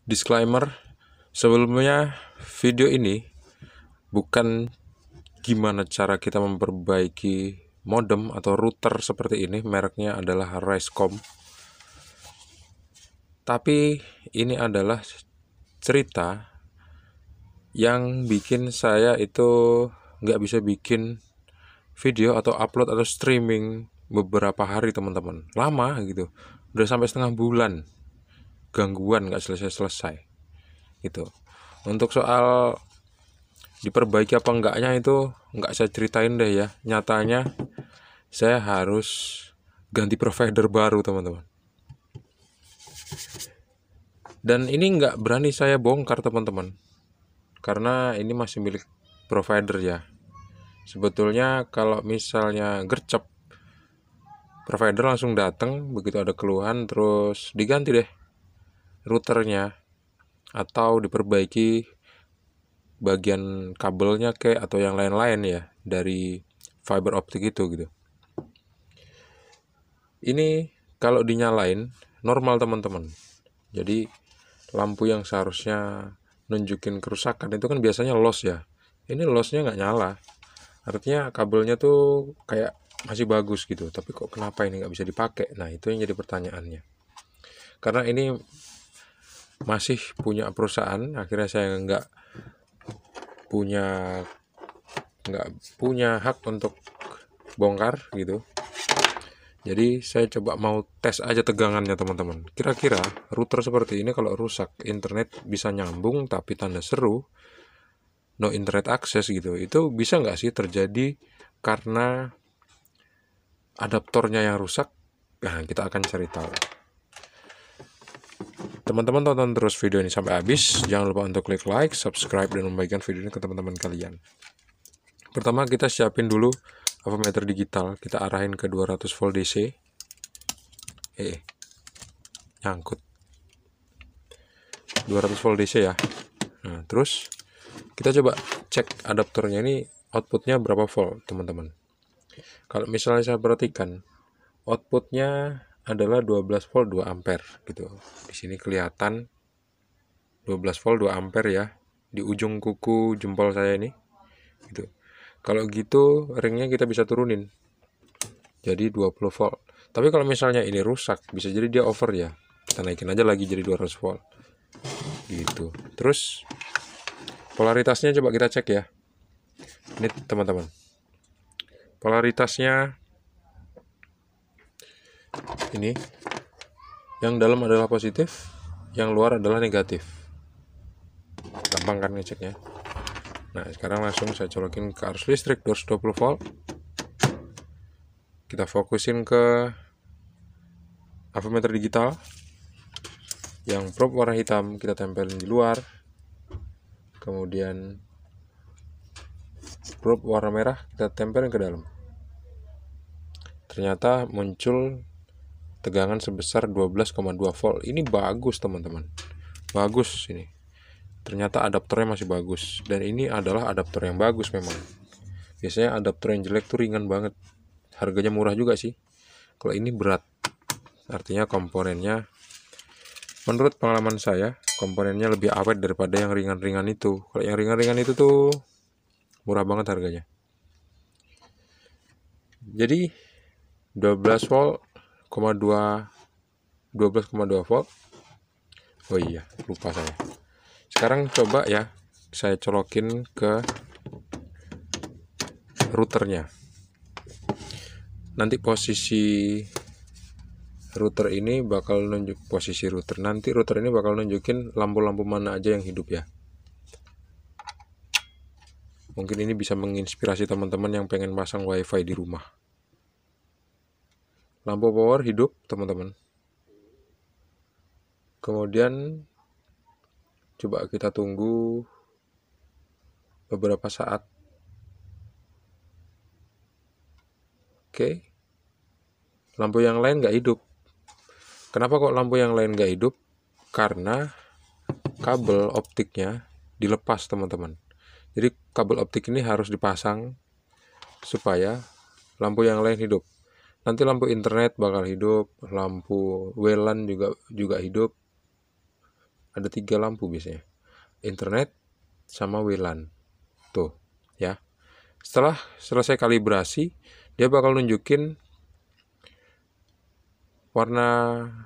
Disclaimer, sebelumnya video ini bukan gimana cara kita memperbaiki modem atau router seperti ini, mereknya adalah Riscom. Tapi ini adalah cerita yang bikin saya itu nggak bisa bikin video atau upload atau streaming beberapa hari, teman-teman. Lama gitu, udah sampai setengah bulan gangguan nggak selesai-selesai gitu. Untuk soal diperbaiki apa enggaknya itu nggak saya ceritain deh ya. Nyatanya saya harus ganti provider baru, teman-teman. Dan ini nggak berani saya bongkar, teman-teman, karena ini masih milik provider ya. Sebetulnya kalau misalnya gercep, provider langsung datang begitu ada keluhan, terus diganti deh routernya atau diperbaiki bagian kabelnya atau yang lain-lain ya dari fiber optik itu gitu. Ini kalau dinyalain normal, teman-teman. Jadi lampu yang seharusnya nunjukin kerusakan itu kan biasanya loss ya. Ini lossnya nggak nyala. Artinya kabelnya tuh kayak masih bagus gitu. Tapi kok kenapa ini nggak bisa dipakai? Nah, itu yang jadi pertanyaannya. Karena ini masih punya perusahaan, akhirnya saya nggak punya hak untuk bongkar gitu. Jadi saya coba mau tes aja tegangannya, teman-teman. Kira-kira router seperti ini kalau rusak, internet bisa nyambung tapi tanda seru, no internet access gitu, itu bisa nggak sih terjadi karena adaptornya yang rusak? Nah, kita akan cari tahu. Teman-teman tonton terus video ini sampai habis. Jangan lupa untuk klik like, subscribe, dan membagikan video ini ke teman-teman kalian. Pertama kita siapin dulu avometer digital. Kita arahin ke 200 volt DC. Nyangkut 200 volt DC ya. Nah, terus kita coba cek adaptornya ini outputnya berapa volt, teman-teman. Kalau misalnya saya perhatikan outputnya adalah 12 volt 2 ampere gitu. Di sini kelihatan 12 volt 2 ampere ya di ujung kuku jempol saya ini gitu. Kalau gitu ringnya kita bisa turunin jadi 20 volt. Tapi kalau misalnya ini rusak, bisa jadi dia over ya. Kita naikin aja lagi jadi 200 volt gitu. Terus polaritasnya coba kita cek ya. Ini teman-teman, polaritasnya ini yang dalam adalah positif, yang luar adalah negatif. Gampang kan ngeceknya. Nah, sekarang langsung saya colokin ke arus listrik 220 volt. Kita fokusin ke avometer digital. Yang probe warna hitam kita tempelin di luar. Kemudian probe warna merah kita tempelin ke dalam. Ternyata muncul tegangan sebesar 12,2 volt. Ini bagus, teman-teman. Bagus ini. Ternyata adaptornya masih bagus. Dan ini adalah adaptor yang bagus memang. Biasanya adaptor yang jelek tuh ringan banget. Harganya murah juga sih. Kalau ini berat. Artinya komponennya, menurut pengalaman saya, komponennya lebih awet daripada yang ringan-ringan itu. Kalau yang ringan-ringan itu tuh murah banget harganya. Jadi 12 volt, 12,2 volt. Oh iya, lupa saya. Sekarang coba ya, saya colokin ke routernya. Nanti posisi router ini bakal nunjuk posisi router. Nanti router ini bakal nunjukin lampu-lampu mana aja yang hidup ya. Mungkin ini bisa menginspirasi teman-teman yang pengen pasang wifi di rumah. Lampu power hidup, teman-teman. Kemudian coba kita tunggu beberapa saat. Oke. Lampu yang lain nggak hidup. Kenapa kok lampu yang lain nggak hidup? Karena kabel optiknya dilepas, teman-teman. Jadi kabel optik ini harus dipasang supaya lampu yang lain hidup. Nanti lampu internet bakal hidup, lampu WLAN juga hidup. Ada 3 lampu biasanya. Internet sama WLAN. Tuh, ya. Setelah selesai kalibrasi, dia bakal nunjukin warna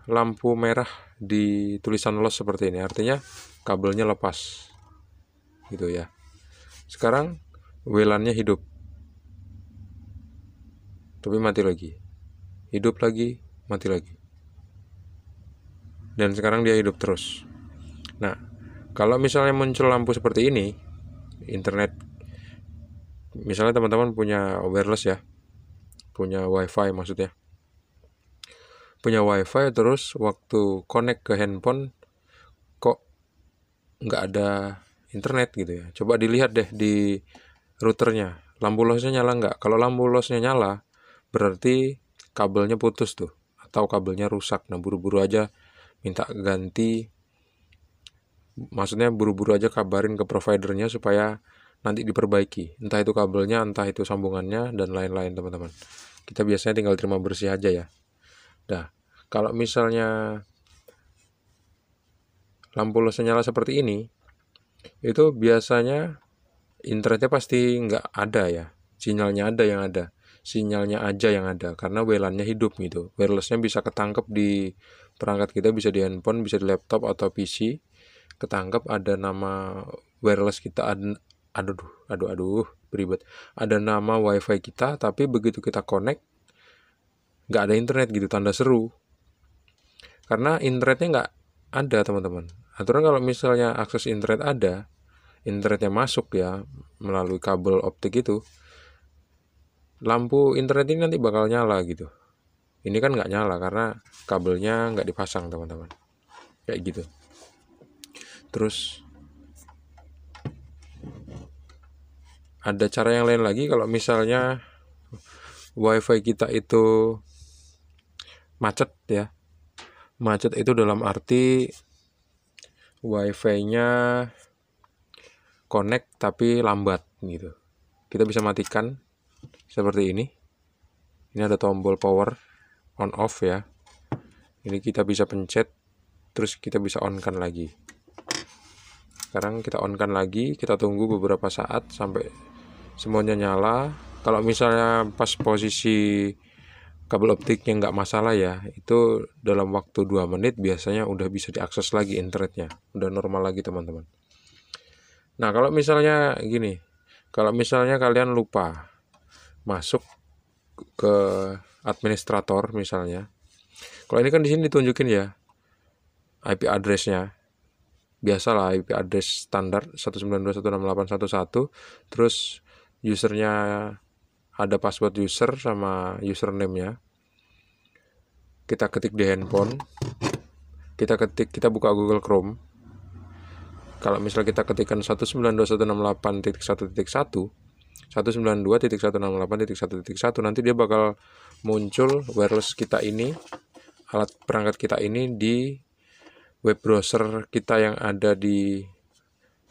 lampu merah di tulisan loss seperti ini. Artinya kabelnya lepas. Gitu ya. Sekarang WLAN-nya hidup. Tapi mati lagi. Hidup lagi, mati lagi. Dan sekarang dia hidup terus. Nah, kalau misalnya muncul lampu seperti ini, internet, misalnya teman-teman punya wireless ya, punya wifi maksudnya, punya wifi terus waktu connect ke handphone kok nggak ada internet gitu ya. Coba dilihat deh di routernya, lampu lossnya nyala nggak? Kalau lampu lossnya nyala, berarti kabelnya putus tuh, atau kabelnya rusak. Nah, buru-buru aja minta ganti, maksudnya buru-buru aja kabarin ke providernya supaya nanti diperbaiki, entah itu kabelnya, entah itu sambungannya, dan lain-lain teman-teman. Kita biasanya tinggal terima bersih aja ya. Nah, kalau misalnya lampu lossnya nyala seperti ini, itu biasanya internetnya pasti nggak ada ya, sinyalnya ada yang ada, sinyalnya aja yang ada, karena WLAN-nya hidup gitu. Wireless-nya bisa ketangkep di perangkat kita, bisa di handphone, bisa di laptop atau PC, ketangkep ada nama wireless kita, aduh beribet, ada nama wifi kita, tapi begitu kita connect nggak ada internet gitu, tanda seru, karena internetnya nggak ada teman-teman. Aturan kalau misalnya akses internet ada, internetnya masuk ya melalui kabel optik itu, lampu internet ini nanti bakal nyala gitu. Ini kan nggak nyala karena kabelnya nggak dipasang teman-teman, kayak gitu. Terus ada cara yang lain lagi, kalau misalnya wifi kita itu macet ya. Macet itu dalam arti wifi-nya connect tapi lambat gitu. Kita bisa matikan seperti ini. Ini ada tombol power on off ya. Ini kita bisa pencet, terus kita bisa on-kan lagi. Sekarang kita on-kan lagi, kita tunggu beberapa saat sampai semuanya nyala. Kalau misalnya pas posisi kabel optiknya nggak masalah ya, itu dalam waktu 2 menit biasanya udah bisa diakses lagi internetnya, udah normal lagi teman-teman. Nah, kalau misalnya gini, kalau misalnya kalian lupa masuk ke administrator misalnya, kalau ini kan di sini ditunjukin ya IP address-nya, biasalah IP address standar 192.168.1.1, terus usernya ada password user sama username-nya. Kita ketik di handphone, kita buka Google Chrome. Kalau misalnya kita ketikkan 192.168.1.1, 192.168.1.1, nanti dia bakal muncul wireless kita ini, alat perangkat kita ini di web browser kita yang ada di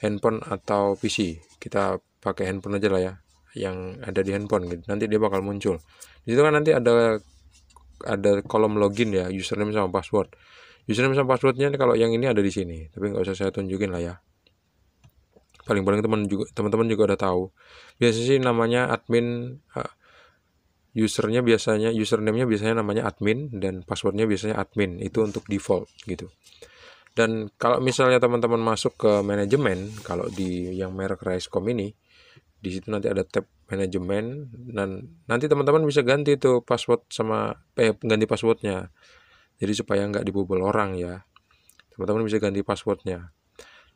handphone atau PC. Kita pakai handphone aja lah ya, yang ada di handphone gitu. Nanti dia bakal muncul. Di situ kan nanti ada kolom login ya, username sama password. Username sama passwordnya kalau yang ini ada di sini, tapi nggak usah saya tunjukin lah ya. Paling-paling teman-teman juga udah tahu. Biasanya sih namanya admin, username-nya biasanya namanya admin, dan passwordnya biasanya admin. Itu untuk default gitu. Dan kalau misalnya teman-teman masuk ke manajemen, kalau di yang merek Riscom ini, di situ nanti ada tab manajemen, dan nanti teman-teman bisa ganti tuh password sama ganti passwordnya. Jadi supaya nggak dibobol orang ya, teman-teman bisa ganti passwordnya.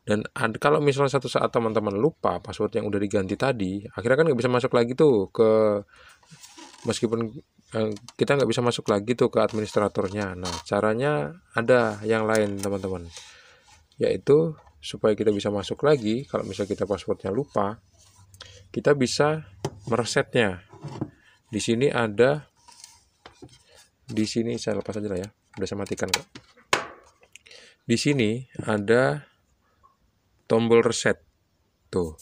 Dan kalau misalnya satu saat teman-teman lupa password yang udah diganti tadi, akhirnya kan nggak bisa masuk lagi tuh ke, meskipun kita nggak bisa masuk lagi tuh ke administratornya. Nah, caranya ada yang lain teman-teman, yaitu supaya kita bisa masuk lagi. Kalau misalnya kita passwordnya lupa, kita bisa meresetnya. Di sini saya lepas aja lah ya, udah saya matikan kok. Di sini ada tombol reset tuh.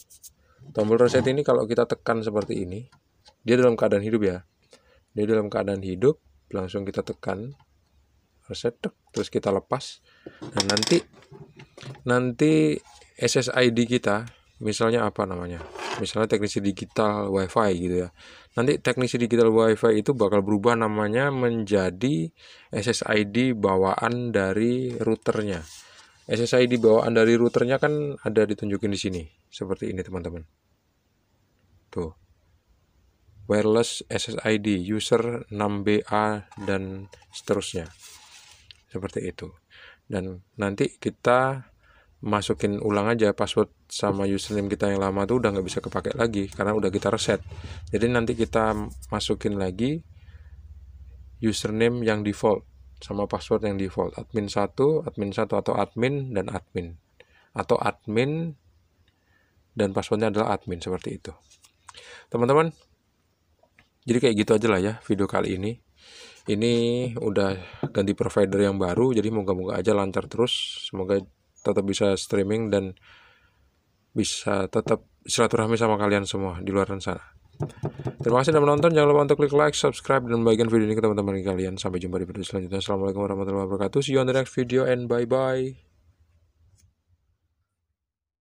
Tombol reset ini kalau kita tekan seperti ini, dia dalam keadaan hidup ya. Dia dalam keadaan hidup, langsung kita tekan reset, terus kita lepas. Dan nanti nanti SSID kita, misalnya apa namanya, misalnya teknisi digital WiFi gitu ya, nanti teknisi digital WiFi itu bakal berubah namanya menjadi SSID bawaan dari routernya. SSID bawaan dari routernya kan ada ditunjukin di sini seperti ini teman-teman. Tuh, wireless SSID user 6BA dan seterusnya, seperti itu. Dan nanti kita masukin ulang aja password sama username kita yang lama tuh udah nggak bisa kepake lagi karena udah kita reset. Jadi nanti kita masukin lagi username yang default sama password yang default, admin 1 atau admin dan admin, atau admin dan passwordnya adalah admin, seperti itu teman-teman. Jadi kayak gitu aja lah ya video kali ini. Ini udah ganti provider yang baru, jadi moga-moga aja lancar terus, semoga tetap bisa streaming dan bisa tetap silaturahmi sama kalian semua di luar sana. Terima kasih sudah menonton. Jangan lupa untuk klik like, subscribe, dan bagikan video ini ke teman-teman kalian. Sampai jumpa di video selanjutnya. Assalamualaikum warahmatullahi wabarakatuh. See you on the next video and bye-bye.